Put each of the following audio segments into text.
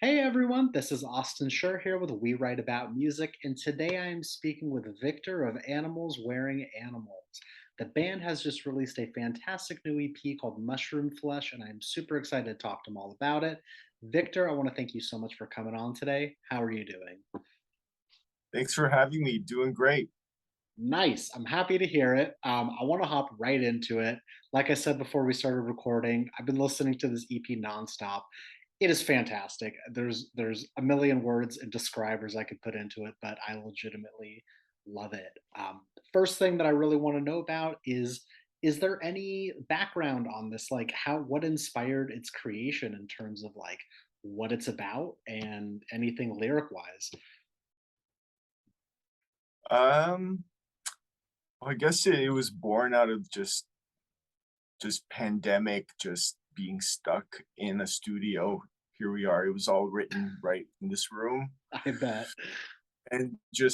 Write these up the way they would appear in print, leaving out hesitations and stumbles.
Hey everyone, this is Austin Schur here with We Write About Music, and today I am speaking with Victor of Animals Wearing Animals. The band has just released a fantastic new EP called Mushroom Flesh, and I'm super excited to talk to them all about it. Victor, I want to thank you so much for coming on today. How are you doing? Thanks for having me. Doing great. Nice. I'm happy to hear it. I want to hop right into it. Like I said before we started recording, I've been listening to this EP nonstop. It is fantastic. There's a million words and describers I could put into it, but I legitimately love it. First thing that I really want to know about is there any background on this? Like how what inspired its creation in terms of like what it's about and anything lyric wise? Um, I guess it was born out of just pandemic, just being stuck in a studio. Here we are. It was all written right in this room, I bet. and there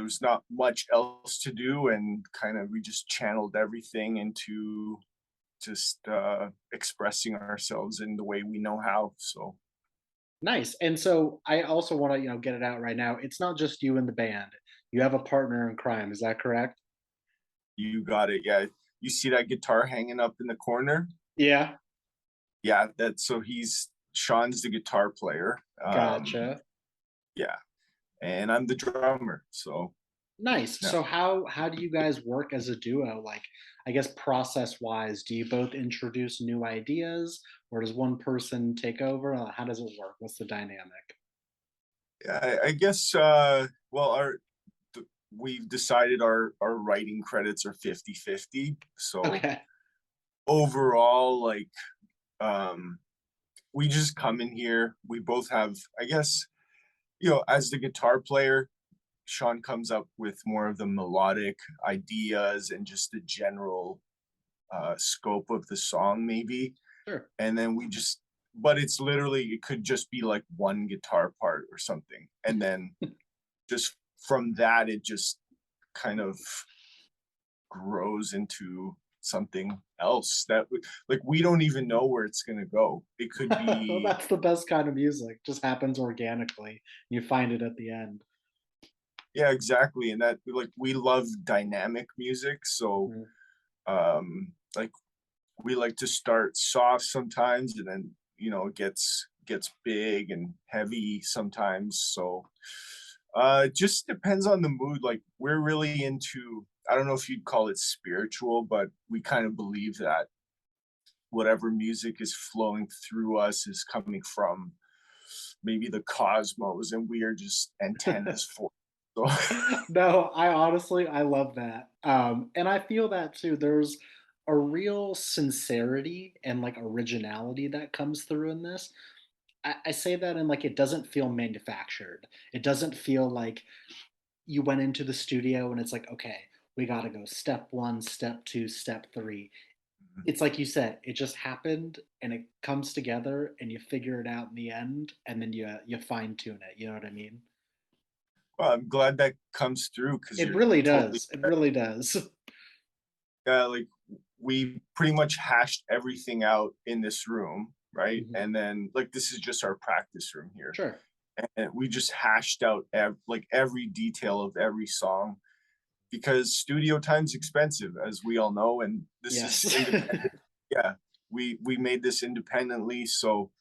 was not much else to do, and kind of we just channeled everything into just expressing ourselves in the way we know how. So Nice. And so I also want to, get it out right now. It's not just you and the band. You have a partner in crime. Is that correct? you got it. Yeah, you see that guitar hanging up in the corner? Yeah. Yeah, that's so he's Sean's the guitar player. Gotcha. Yeah, and I'm the drummer. So Nice. yeah, So how do you guys work as a duo? Like, I guess process wise, do you both introduce new ideas or does one person take over? How does it work? What's the dynamic? I guess. Well, we've decided our writing credits are 50-50. So Okay. overall, like, um, we just come in here. We both have, I guess, as the guitar player, Sean comes up with more of the melodic ideas and just the general scope of the song, maybe. Sure. And then but it's literally, it could just be like one guitar part or something. And then just from that, it just kind of grows into something else that like we don't even know where it's going to go. It could Well, be, that's the best kind of music. Just happens organically. You find it at the end. yeah, exactly. And that, like, we love dynamic music. So Mhm. like, we like to start soft sometimes, and then it gets big and heavy sometimes. So it just depends on the mood. Like, we're really into, I don't know if you'd call it spiritual, but we kind of believe that whatever music is flowing through us is coming from maybe the cosmos, and we are just antennas for it. So No, I love that. And I feel that too. There's a real sincerity and like originality that comes through in this. I say that in like it doesn't feel manufactured. It doesn't feel like you went into the studio and it's like, okay, we got to go step one, step two, step three. It's like you said, it just happened and it comes together and you figure it out in the end and then you fine tune it. You know what I mean? well, I'm glad that comes through because It you're really totally does. It really does. like, we pretty much hashed everything out in this room, right? Mhm. And then, like, this is just our practice room here, Sure. and we just hashed out like every detail of every song, because studio time's expensive, as we all know, and this is Yes. independent. Yeah, we made this independently, so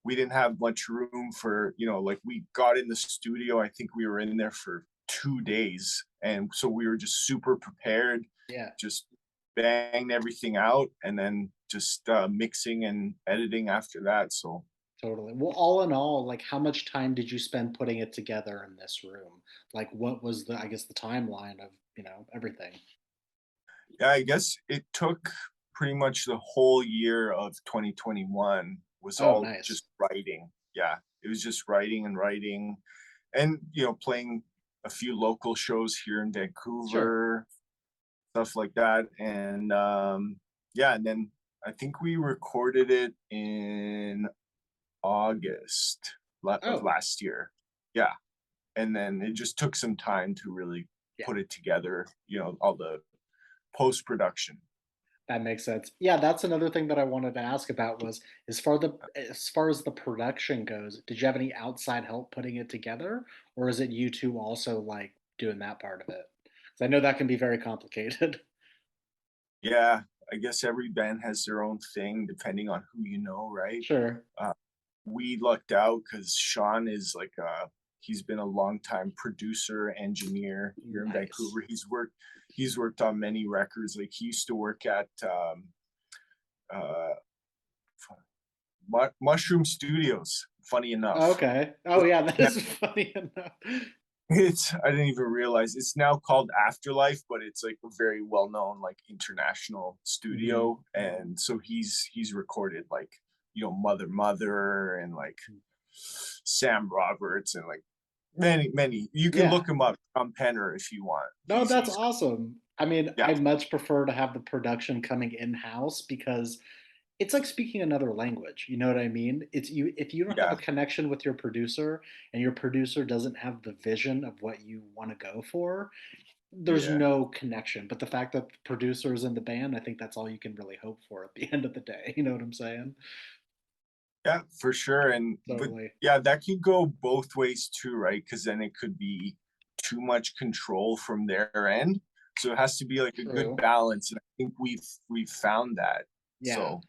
we didn't have much room for, like, we got in the studio, I think we were in there for 2 days, and so we were just super prepared, Yeah, just banged everything out, and then just mixing and editing after that. So totally. Well, all in all, like how much time did you spend putting it together in this room? Like what was the I guess the timeline of, everything? yeah, I guess it took pretty much the whole year of 2021 was Oh, all nice. just writing. Yeah, it was just writing and writing, and playing a few local shows here in Sure. Vancouver, stuff like that. And yeah, and then I think we recorded it in August of Oh, last year. Yeah, and then it just took some time to really yeah. put it together. All the post production. That makes sense. Yeah, that's another thing that I wanted to ask about was as far as the production goes, did you have any outside help putting it together, or is it you 2 also, like, doing that part of it? 'Cause I know that can be very complicated. Yeah, I guess every band has their own thing depending on who you know, right? Sure. Uh, we lucked out because Sean is like he's been a longtime producer, engineer here in Nice. Vancouver. He's worked on many records. Like he used to work at uh, Mushroom Studios. Funny enough, Okay. Oh, it's yeah, that now, is funny enough. it's I didn't even realize it's now called Afterlife, but it's like a very well known like international Mhm. studio, and so he's recorded like Mother Mother and like Sam Roberts and like many. You can Yeah. look him up, Tom Penner, if you want. No, that's He's awesome. I mean, yeah, I much prefer to have the production coming in-house because it's like speaking another language, you know what I mean? It's you if you don't have a yeah, connection with your producer and your producer doesn't have the vision of what you wanna go for, there's yeah, no connection, but the fact that the producer is in the band, I think that's all you can really hope for at the end of the day, you know what I'm saying? yeah, for sure. And but Totally. yeah, that could go both ways too, right? Because then it could be too much control from their end. So it has to be like a good True. balance, and I think we've found that. Yeah. So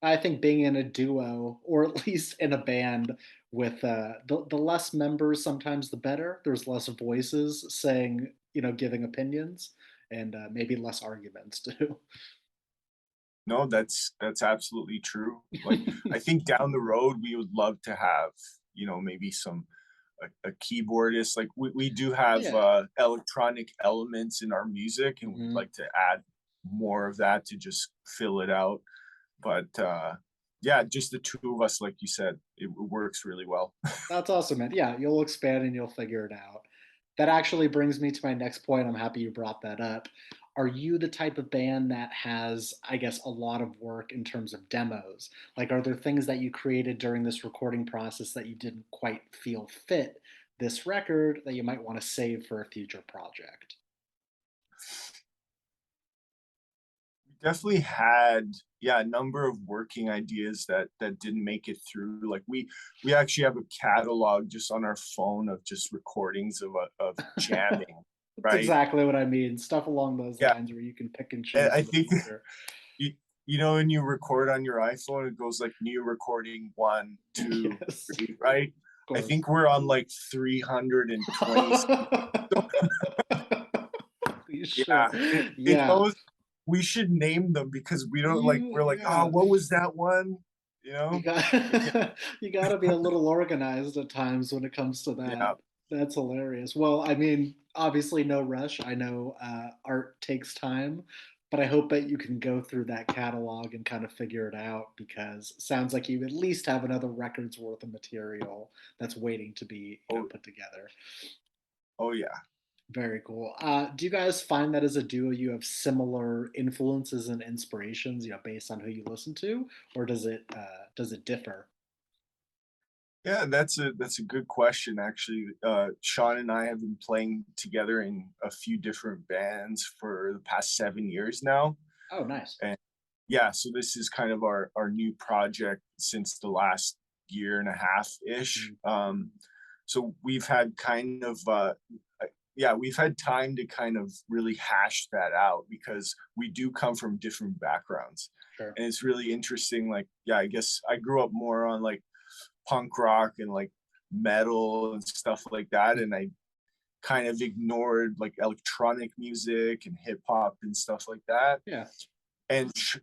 I think being in a duo or at least in a band with the less members, sometimes the better. There's less voices saying, giving opinions and maybe less arguments too. no, that's absolutely true. Like I think down the road we would love to have, maybe a keyboardist. Like we do have Yeah. electronic elements in our music, and we'd Mhm. like to add more of that to just fill it out. But yeah, just the two of us, like you said, it works really well. That's awesome, man. Yeah, you'll expand and you'll figure it out. That actually brings me to my next point. I'm happy you brought that up. Are you the type of band that has, I guess, a lot of work in terms of demos? Like, are there things that you created during this recording process that you didn't quite feel fit this record that you might want to save for a future project? We definitely had, yeah, a number of working ideas that didn't make it through. Like we actually have a catalog just on our phone of just recordings of jamming, That's right? exactly what I mean. Stuff along those Yeah, lines where you can pick and and choose I in the think future. you when you record on your iPhone, it goes like new recording one, two, Yes, of three, right? I course. think we're on like 320 something. You should. Yeah, it Yeah. almost we should name them because we don't like we're like, "Oh, Yeah. what was that one?" You You know? got But yeah, you gotta be a little organized at times when it comes to that. yeah. That's hilarious. Well, I mean, obviously no rush. I know, art takes time, but I hope that you can go through that catalog and kind of figure it out because it sounds like you at least have another record's worth of material that's waiting to be, Oh, put together. oh, yeah. Very cool. Do you guys find that as a duo you have similar influences and inspirations, based on who you listen to, or does it differ? Yeah, that's a good question, actually. Sean and I have been playing together in a few different bands for the past 7 years now, Oh, nice. and yeah, so this is kind of our new project since the last year and a half ish. Mm, So we've had kind of yeah, we've had time to kind of really hash that out because we do come from different backgrounds, sure. and it's really interesting. Like, yeah, I guess I grew up more on like punk rock and like metal and stuff like that, Mm, and I kind of ignored like electronic music and hip hop and stuff like that. yeah.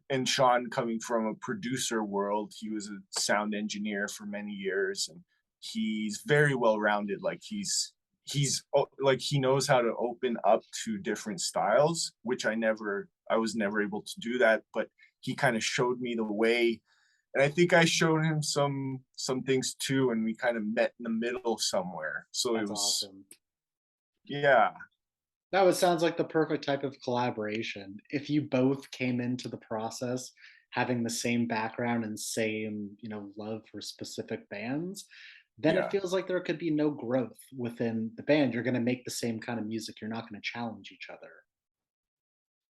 And Sean, coming from a producer world, he was a sound engineer for many years, and he's very well rounded. Like like he knows how to open up to different styles, which I was never able to do that, but he kind of showed me the way, and I think I showed him some things too, and we kind of met in the middle somewhere. So it That's was, awesome. yeah, That would sounds like the perfect type of collaboration. If you both came into the process having the same background and same, love for specific bands, then it yeah, feels like there could be no growth within the band. You're gonna make the same kind of music. You're not gonna challenge each other.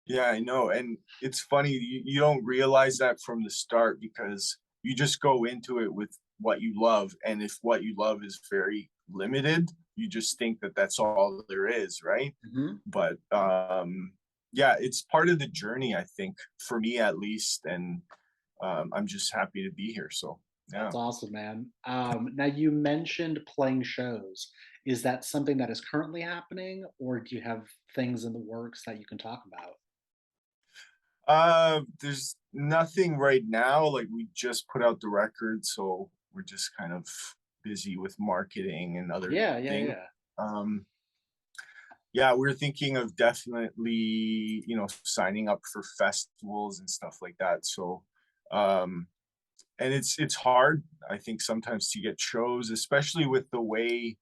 Yeah, I know, and it's funny, you don't realize that from the start because you just go into it with what you love, and if what you love is very limited, you just think that that's all there is, right? Mhm. But, yeah, it's part of the journey, I think, for me at least, and, I'm just happy to be here, so, yeah. That's awesome, man. Now you mentioned playing shows. Is that something that is currently happening, or do you have things in the works that you can talk about? There's nothing right now, like, we just put out the record, so we're just kind of busy with marketing and other Yeah, yeah, things. yeah. Um, yeah, we're thinking of definitely, signing up for festivals and stuff like that, so, um and it's hard, I think, sometimes to get shows, especially with the way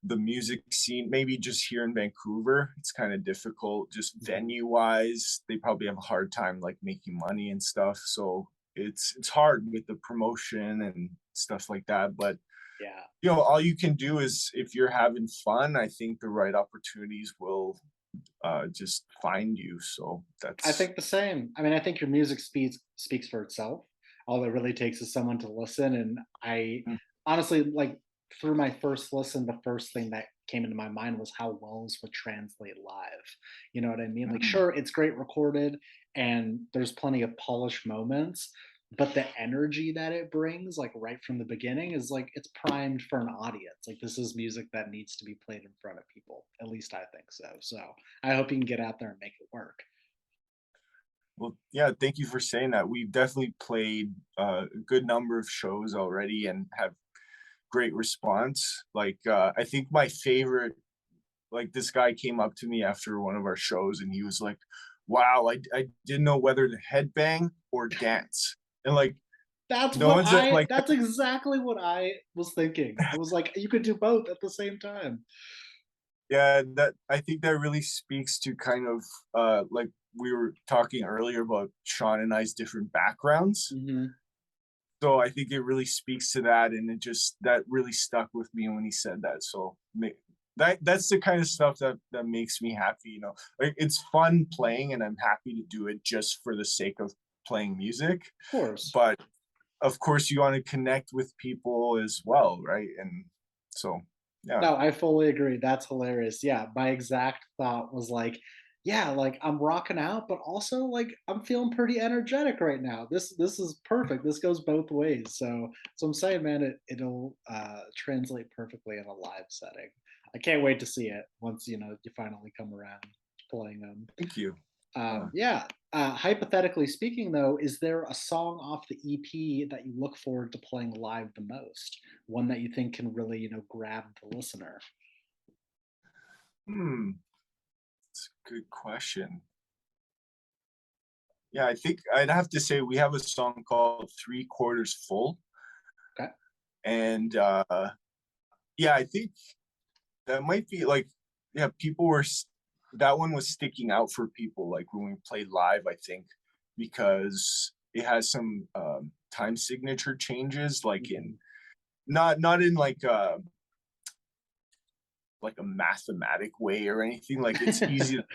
the music scene, maybe just here in Vancouver, it's kinda difficult just Mhm. venue-wise. They probably have a hard time, like, making money and stuff, so it's hard with the promotion and stuff like that, but, Yeah. all you can do is if you're having fun, I think the right opportunities will, just find you, so I that's think the same. I mean, I think your music speaks for itself. All it really takes is someone to listen, and I mm, honestly, like, through my first listen, the first thing that came into my mind was how well this would translate live. You know what I mean? Like, mm. sure, it's great recorded, and there's plenty of polished moments, but the energy that it brings, like, right from the beginning is like it's primed for an audience. Like, this is music that needs to be played in front of people. At least I think so. So, I hope you can get out there and make it work. Well, yeah, thank you for saying that. We've definitely played a good number of shows already and have great response. Like, I think my favorite, like, this guy came up to me after one of our shows and he was like, "Wow, I didn't know whether to headbang or dance." And like, no one's like, That's exactly what I was thinking. I was like, "You could do both at the same time." yeah, that I think that really speaks to kind of like we were talking earlier about Sean and I's different backgrounds. Mhm. So I think it really speaks to that, and it just that really stuck with me when he said that. So that's the kind of stuff that makes me happy. Like it's fun playing, and I'm happy to do it just for the sake of playing music. Of course. But of course, you want to connect with people as well, right? And so, yeah, No, I fully agree. That's hilarious. Yeah, my exact thought was like, yeah, like I'm rocking out, but also like I'm feeling pretty energetic right now. This is perfect. This goes both ways. So I'm saying, man, it'll translate perfectly in a live setting. I can't wait to see it once you finally come around to playing them. thank you. Yeah. Yeah. Hypothetically speaking, though, is there a song off the EP that you look forward to playing live the most? One that you think can really, grab the listener? Hmm, that's a good question. Yeah, I think I'd have to say we have a song called Three Quarters Full. Okay. And yeah, I think that might be like, yeah, that one was sticking out for people like when we played live, I think, because it has some time signature changes, like in Mhm. not in like a mathematic way or anything. Like it's easy to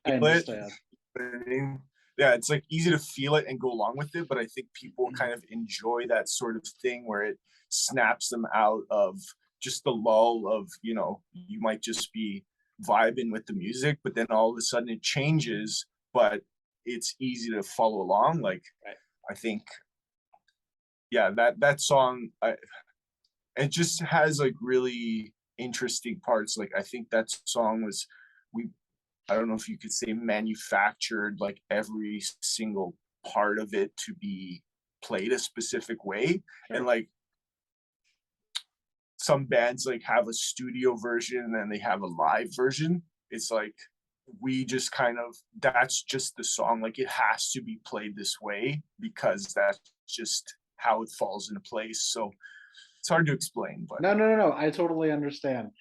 I feel it. understand. You know what I mean? Yeah, it's like easy to feel it and go along with it, but I think people Mhm. kind of enjoy that sort of thing where it snaps them out of just the lull of, you might just be vibing with the music, but then all of a sudden it changes, but it's easy to follow along. Like Right. I think, yeah, that song, it just has like really interesting parts. Like I think that song was we I don't know if you could say manufactured like every single part of it to be played a specific way. And Sure. like some bands like have a studio version and then they have a live version. It's like we just kind of that's just the song. Like it has to be played this way because that's just how it falls into place. So it's hard to explain, but No, no, no, no. I totally understand.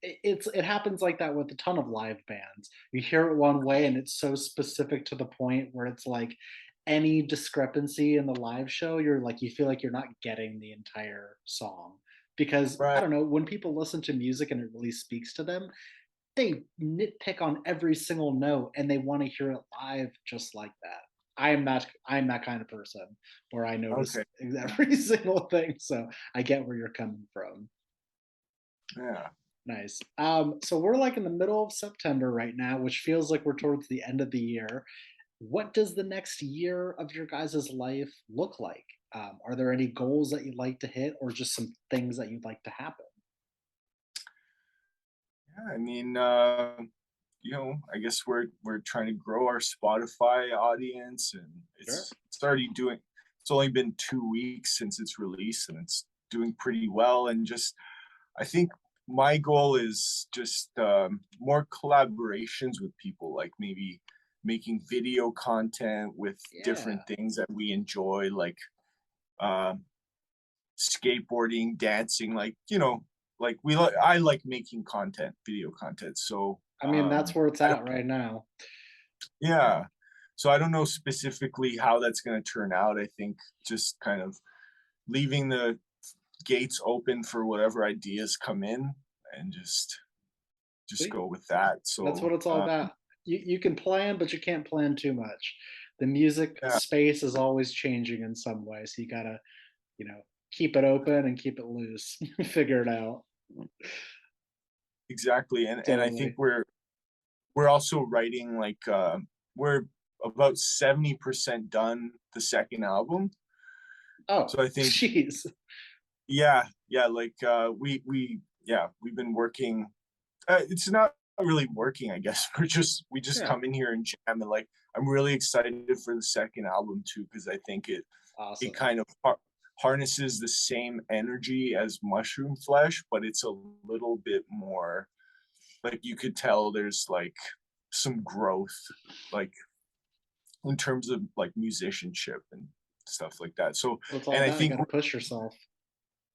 It happens like that with a ton of live bands. You hear it one way, and it's so specific to the point where it's like any discrepancy in the live show, you feel like you're not getting the entire song because I right. don't know when people listen to music and it really speaks to them. they nitpick on every single note and they want to hear it live just like that. I'm that kind of person where I Okay. notice Yeah. every single thing. So I get where you're coming from. Yeah. Nice. So we're like in the middle of September right now, which feels like we're towards the end of the year. What does the next year of your guys' life look like? Are there any goals that you'd like to hit, or just some things that you'd like to happen? Yeah, I mean, I guess we're trying to grow our Spotify audience, and Sure. it's already doing. It's only been 2 weeks since its release, and it's doing pretty well. And just, I think my goal is just more collaborations with people, like maybe making video content with different Yeah. things that we enjoy, like um, skateboarding, dancing, like I like making content, video content. So I mean, that's where it's I don't at right now. yeah. So I don't know specifically how that's going to turn out. I think just kind of leaving the gates open for whatever ideas come in and just Sweet. go with that. That's So what it's all about. You can plan, but you can't plan too much. The music yeah, space is always changing in some way, so you gotta, you know, keep it open and keep it loose. Figure it out. exactly. And I think Totally. we're also writing like we're about 70% done the second album. Oh, So I think jeez. yeah, like we've been working. It's not really working, I guess. We just Yeah. come in here and jam, and like I'm really excited for the second album too because I think it Awesome. kind of harnesses the same energy as Mushroom Flesh, but it's a little bit more like you could tell there's like some growth, like in terms of like musicianship and stuff like that. So, That's what it's all and I about. You think gotta push yourself.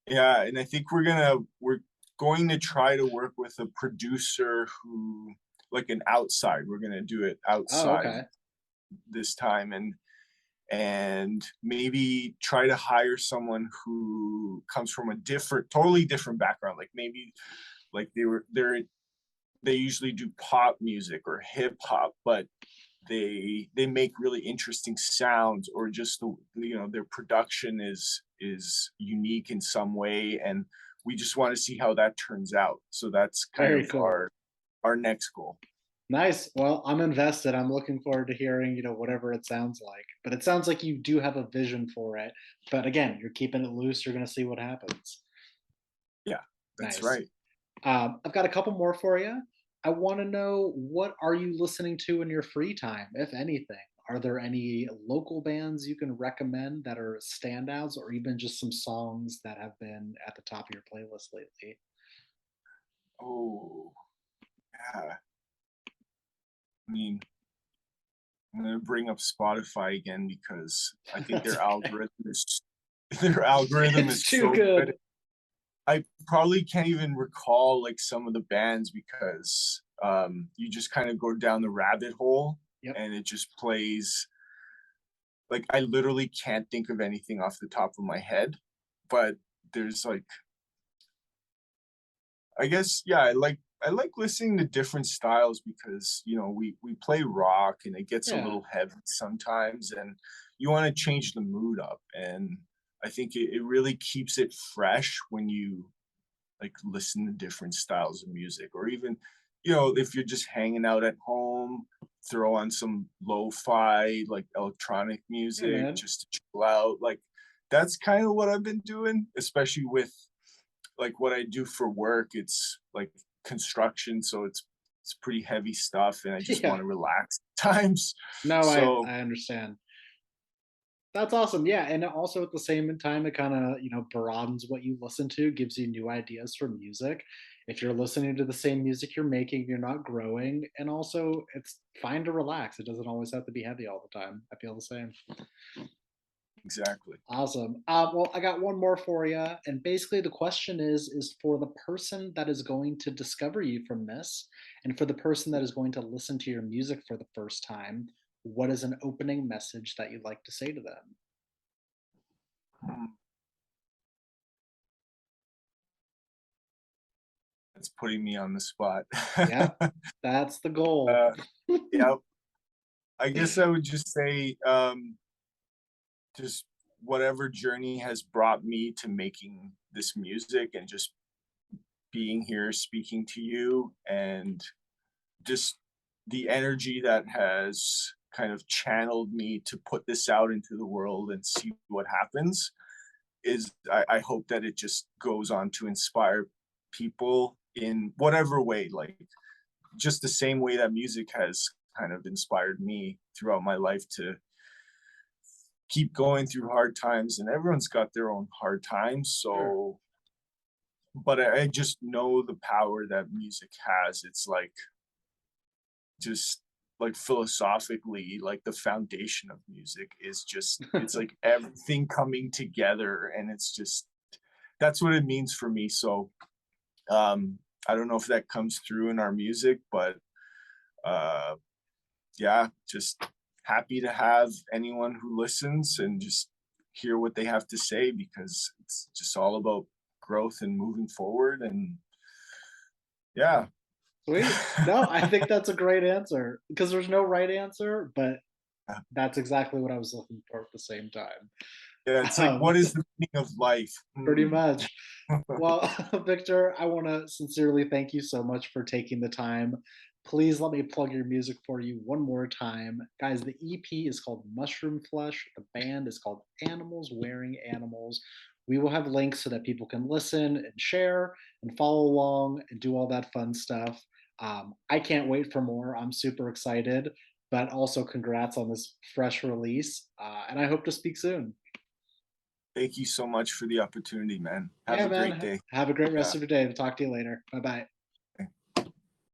yeah, and I think we're going to try to work with a producer who like an outside. We're gonna do it Oh, outside okay. this time and maybe try to hire someone who comes from a totally different background. Like maybe like they usually do pop music or hip hop, but they make really interesting sounds or just their production is unique in some way, and we just want to see how that turns out. So that's kind Very of cool. our next goal. Nice. Well, I'm invested. I'm looking forward to hearing, whatever it sounds like. But it sounds like you do have a vision for it. But again, you're keeping it loose. You're going to see what happens. Yeah, that's Nice. right. I've got a couple more for you. I want to know, what are you listening to in your free time, if anything? Are there any local bands you can recommend that are standouts, or even just some songs that have been at the top of your playlist lately? Oh yeah, I mean, I'm gonna bring up Spotify again because I think That's their okay. algorithm is their algorithm It's is too so good. good. I probably can't even recall like some of the bands because you just kind of go down the rabbit hole Yep. and it just plays. Like I literally can't think of anything off the top of my head, but there's like I guess yeah, I like listening to different styles because we play rock and it gets a Yeah. little heavy sometimes, and you want to change the mood up, and I think it really keeps it fresh when you like listen to different styles of music, or even if you're just hanging out at home, throw on some lo-fi like electronic Yeah, music man. just to chill out. Like that's kind of what I've been doing, especially with like what I do for work. It's like construction, so it's pretty heavy stuff and I just want Yeah. to relax at times. No, I So I understand. That's awesome. Yeah, and also at the same time, it kind of, broadens what you listen to, gives you new ideas for music. If you're listening to the same music you're making, you're not growing. And also, it's fine to relax. It doesn't always have to be heavy all the time. I feel the same. exactly. Awesome. Well, I got one more for you, and basically the question is for the person that is going to discover you from this, and for the person that is going to listen to your music for the first time, what is an opening message that you'd like to say to them? Hmm. That's putting me on the spot. Yep, that's the goal. Uh, yep. I guess I would just say, just whatever journey has brought me to making this music and just being here speaking to you, and just the energy that has kind of channeled me to put this out into the world and see what happens is I hope that it just goes on to inspire people in whatever way, like just the same way that music has kind of inspired me throughout my life to keep going through hard times. And everyone's got their own hard times, Sure. so but I just know the power that music has. It's like just like philosophically, like the foundation of music is just it's like everything coming together, and it's just that's what it means for me. So I don't know if that comes through in our music, but uh yeah, just happy to have anyone who listens and just hear what they have to say, because it's just all about growth and moving forward. And yeah. Sweet. No, I think that's a great answer because there's no right answer, but that's exactly what I was looking for at the same time. Yeah, it's like, Um, what is the meaning of life? Pretty Hmm. much. Well, Victor, I want to sincerely thank you so much for taking the time. Please let me plug your music for you one more time. Guys, the EP is called Mushroom Flesh. The band is called Animals Wearing Animals. We will have links so that people can listen and share and follow along and do all that fun stuff. I can't wait for more. I'm super excited, but also congrats on this fresh release. And I hope to speak soon. Thank you so much for the opportunity, man. Have Yeah, a great man. day. Have a great Yeah. rest of your day. Talk to you later. Bye bye.